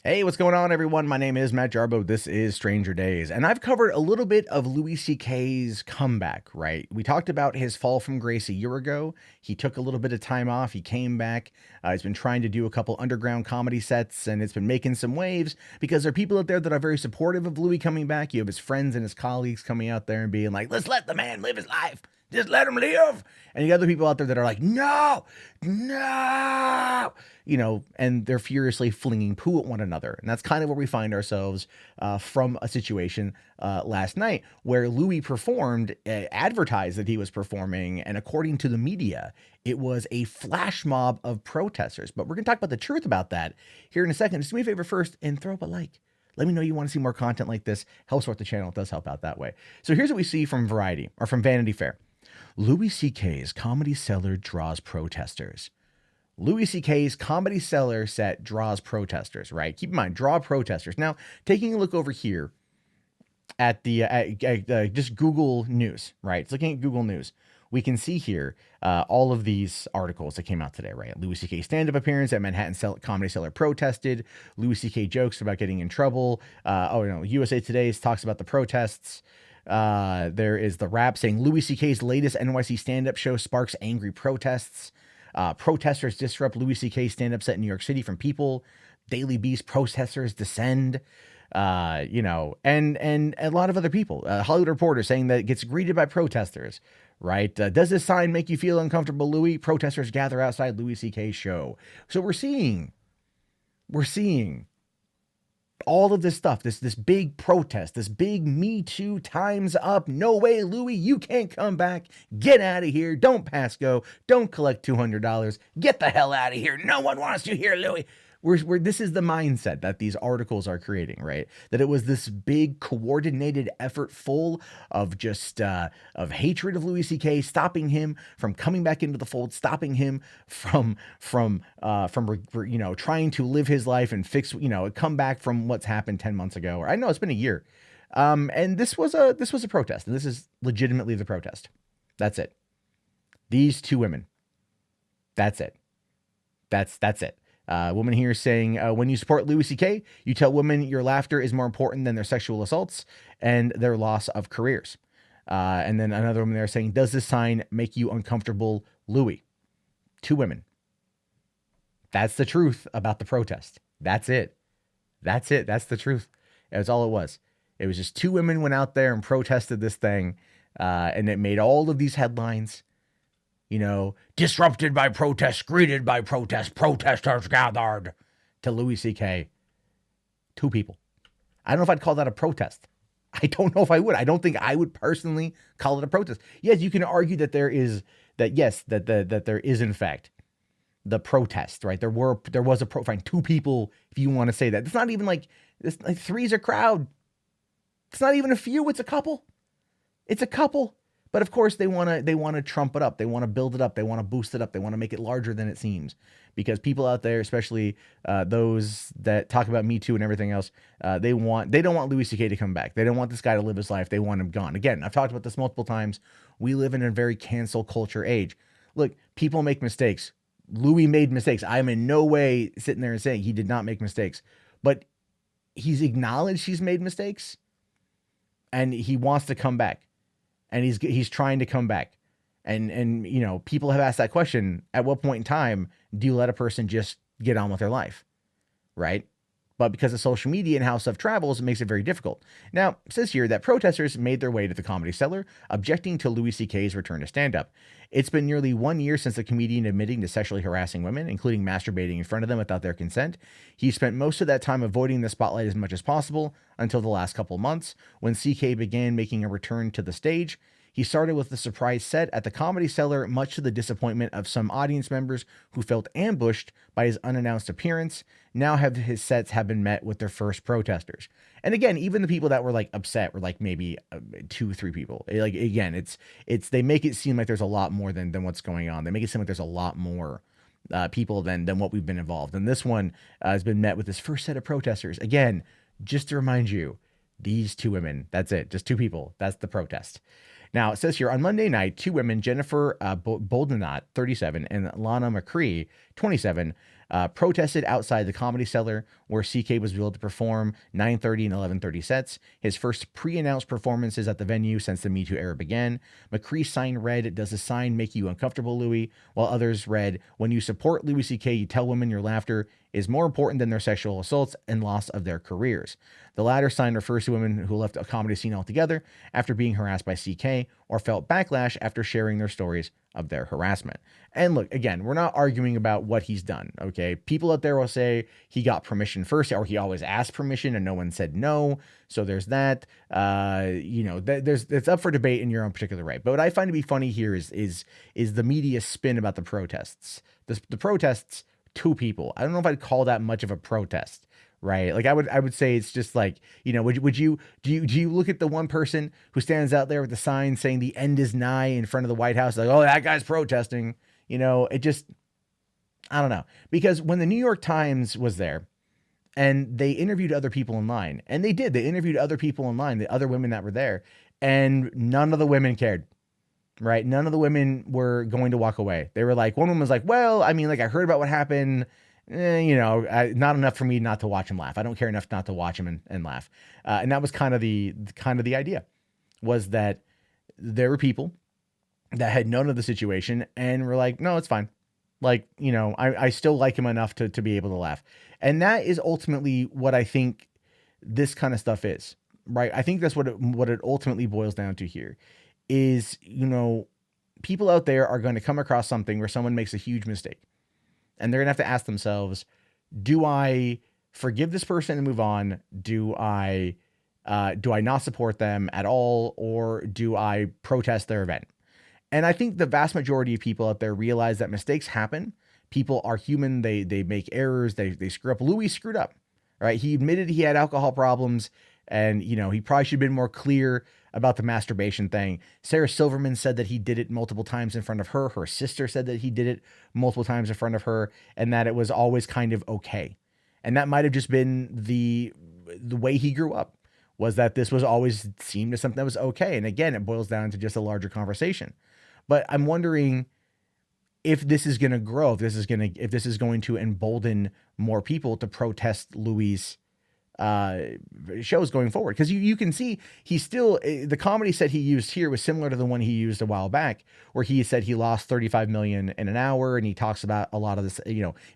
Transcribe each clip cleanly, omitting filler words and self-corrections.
Hey, what's going on, everyone? My name is Matt Jarbo. This is Stranger Days, and I've covered a little bit of Louis C.K.'s comeback, right? We talked about his fall from grace a year ago. He took a little bit of time off. He came back. He's been trying to do a couple underground comedy sets, and it's been making some waves because there are people out there that are very supportive of Louis coming back. You have his friends and his colleagues coming out there and being like, let's let the man live his life. Just let him live. And you got other people out there that are like, no, no, and they're furiously flinging poo at one another. And that's kind of where we find ourselves from a situation last night where Louis performed, advertised that he was performing. And according to the media, it was a flash mob of protesters. But we're going to talk about the truth about that here in a second. Just do me a favor first and throw up a like. Let me know you want to see more content like this. Help support the channel. It does help out that way. So here's what we see from Variety or from Vanity Fair. Louis C.K.'s Comedy Cellar draws protesters. Louis C.K.'s Comedy Cellar set draws protesters, right? Keep in mind, draw protesters. Now, taking a look over here at the just Google News, right? It's looking at Google News. We can see here all of these articles that came out today, right? Louis C.K. stand-up appearance at Manhattan Comedy Cellar protested. Louis C.K. jokes about getting in trouble. USA Today talks about the protests. There is the Wrap saying Louis C.K.'s latest NYC stand-up show sparks angry protests. Protesters disrupt Louis C.K. stand-up set in New York City from People. Daily Beast protesters descend. And a lot of other people. Hollywood Reporter saying that it gets greeted by protesters, right? Does this sign make you feel uncomfortable, Louis? Protesters gather outside Louis C.K.'s show. So we're seeing all of this stuff, this big protest, this big Me Too, time's up. No way, Louis, you can't come back. Get out of here. Don't pass go. Don't collect $200. Get the hell out of here. No one wants you here, Louis. This is the mindset that these articles are creating, right? That it was this big coordinated effort full of just of hatred of Louis C.K., stopping him from coming back into the fold, stopping him from trying to live his life and fix, come back from what's happened 10 months ago. Or I know it's been a year. And this was a protest, and this is legitimately the protest. That's it. These two women. That's it. That's it. Woman here saying, when you support Louis C.K., you tell women your laughter is more important than their sexual assaults and their loss of careers. And then another woman there saying, does this sign make you uncomfortable, Louis? Two women. That's the truth about the protest. That's it. That's it. That's the truth. That's all it was. It was just two women went out there and protested this thing, and it made all of these headlines. Disrupted by protests, greeted by protests, protesters gathered to Louis C.K. Two people. I don't know if I'd call that a protest. I don't know if I would. I don't think I would personally call it a protest. Yes, you can argue that there is in fact the protest, right? There was a fine, two people, if you want to say that. It's not even like this. Like three's a crowd. It's not even a few. It's a couple. It's a couple. But of course, they want to trump it up. They want to build it up. They want to boost it up. They want to make it larger than it seems, because people out there, especially those that talk about Me Too and everything else, they don't want Louis C.K. to come back. They don't want this guy to live his life. They want him gone. Again, I've talked about this multiple times. We live in a very cancel culture age. Look, people make mistakes. Louis made mistakes. I'm in no way sitting there and saying he did not make mistakes, but he's acknowledged he's made mistakes, and he wants to come back. And he's trying to come back. And people have asked that question. At what point in time do you let a person just get on with their life? Right? But because of social media and how stuff travels, it makes it very difficult. Now, it says here that protesters made their way to the Comedy Cellar, objecting to Louis C.K.'s return to stand-up. It's been nearly 1 year since the comedian admitting to sexually harassing women, including masturbating in front of them without their consent. He spent most of that time avoiding the spotlight as much as possible until the last couple of months, when C.K. began making a return to the stage. He started with a surprise set at the Comedy Cellar, much to the disappointment of some audience members who felt ambushed by his unannounced appearance. Now his sets have been met with their first protesters. And again, even the people that were like upset were like maybe 2-3 people. Like, again, it's they make it seem like there's a lot more than what's going on. They make it seem like there's a lot more people than what we've been involved. And this one has been met with this first set of protesters. Again, just to remind you, these two women, that's it, just two people. That's the protest. Now, it says here, on Monday night, two women, Jennifer Boldenot, 37, and Lana McCree, 27, protested outside the Comedy Cellar, where CK was billed to perform 9:30 and 11:30 sets. His first pre-announced performances at the venue since the Me Too era began. McCree sign read, "Does the sign make you uncomfortable, Louis?" While others read, "When you support Louis CK, you tell women your laughter is more important than their sexual assaults and loss of their careers." The latter sign refers to women who left a comedy scene altogether after being harassed by CK or felt backlash after sharing their stories of their harassment. And look, again, we're not arguing about what he's done, okay? People out there will say he got permission first, or he always asked permission and no one said no. So there's that. It's up for debate in your own particular right. But what I find to be funny here is the media spin about the protests. The protests, two people. I don't know if I'd call that much of a protest. Right. Like I would say it's just like, do you look at the one person who stands out there with the sign saying the end is nigh in front of the White House? Like, oh, that guy's protesting, it just, I don't know. Because when the New York Times was there and they interviewed other people in line, and they interviewed other people in line, the other women that were there, and none of the women cared. Right. None of the women were going to walk away. They were like, one woman was like, well, I mean, like I heard about what happened. Not enough for me not to watch him laugh. I don't care enough not to watch him and laugh. And that was kind of the idea, was that there were people that had known of the situation and were like, no, it's fine. Like, I still like him enough to be able to laugh. And that is ultimately what I think this kind of stuff is, right? I think that's what it ultimately boils down to here is, people out there are going to come across something where someone makes a huge mistake. And they're going to have to ask themselves, do I forgive this person and move on? Do I not support them at all? Or do I protest their event? And I think the vast majority of people out there realize that mistakes happen. People are human. They make errors. They screw up. Louis screwed up, right? He admitted he had alcohol problems, and, he probably should have been more clear about the masturbation thing. Sarah Silverman said that he did it multiple times in front of her. Her sister said that he did it multiple times in front of her, and that it was always kind of okay. And that might have just been the way he grew up, was that this was always seemed as something that was okay. And again, it boils down to just a larger conversation. But I'm wondering if this is going to grow, if this is going to embolden more people to protest Louis' shows going forward. Because you can see he's still, the comedy set he used here was similar to the one he used a while back, where he said he lost 35 million in an hour, and he talks about a lot of this,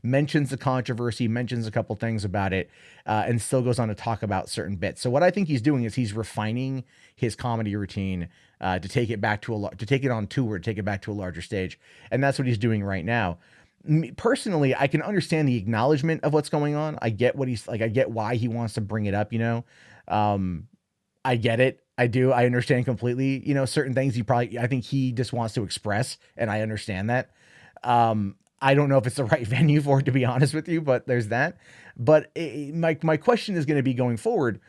mentions the controversy, mentions a couple things about it, and still goes on to talk about certain bits. So what I think he's doing is he's refining his comedy routine to take it back to take it on tour, to take it back to a larger stage. And that's what he's doing right now. Personally, I can understand the acknowledgement of what's going on. I get what he's like. I get why he wants to bring it up, I get it. I do. I understand completely, certain things I think he just wants to express, and I understand that. I don't know if it's the right venue for it, to be honest with you, but there's that. But my question is going to be going forward,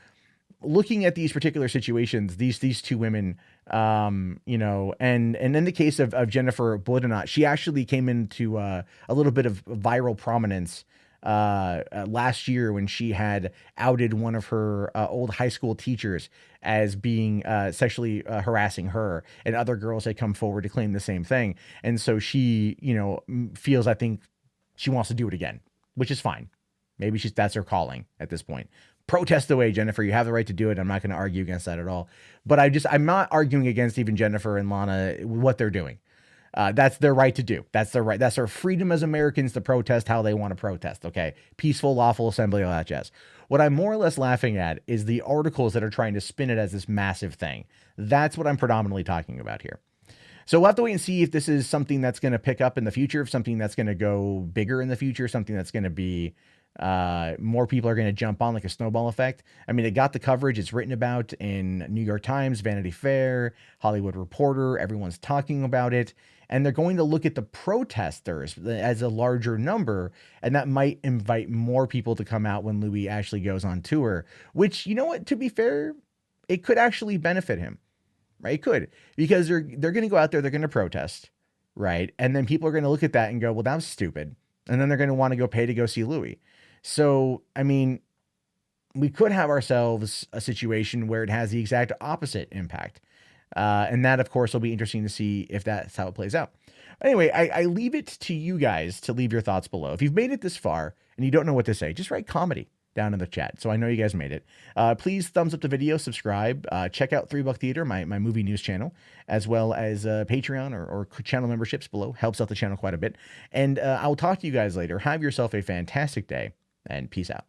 looking at these particular situations, these two women, and in the case of Jennifer Boudinot, she actually came into a little bit of viral prominence last year when she had outed one of her old high school teachers as being sexually harassing her, and other girls had come forward to claim the same thing. And so she, feels, I think she wants to do it again, which is fine. Maybe that's her calling at this point. Protest away, Jennifer. You have the right to do it. I'm not going to argue against that at all. But I'm not arguing against even Jennifer and Lana, what they're doing. That's their right to do. That's their right. That's our freedom as Americans to protest how they want to protest. Okay. Peaceful, lawful assembly, all that jazz. What I'm more or less laughing at is the articles that are trying to spin it as this massive thing. That's what I'm predominantly talking about here. So we'll have to wait and see if this is something that's going to pick up in the future, if something that's going to go bigger in the future, something that's going to be more people are going to jump on like a snowball effect. I mean, it got the coverage. It's written about in New York Times, Vanity Fair, Hollywood Reporter. Everyone's talking about it. And they're going to look at the protesters as a larger number. And that might invite more people to come out when Louis actually goes on tour, which, you know what, to be fair, it could actually benefit him, right? It could, because they're going to go out there, they're going to protest, right? And then people are going to look at that and go, well, that was stupid. And then they're going to want to pay to go see Louis. So, I mean, we could have ourselves a situation where it has the exact opposite impact. And that, of course, will be interesting to see if that's how it plays out. Anyway, I leave it to you guys to leave your thoughts below. If you've made it this far and you don't know what to say, just write comedy down in the chat. So I know you guys made it. Please thumbs up the video, subscribe, check out $3 Theater, my movie news channel, as well as Patreon or channel memberships below. Helps out the channel quite a bit. And I will talk to you guys later. Have yourself a fantastic day, and peace out.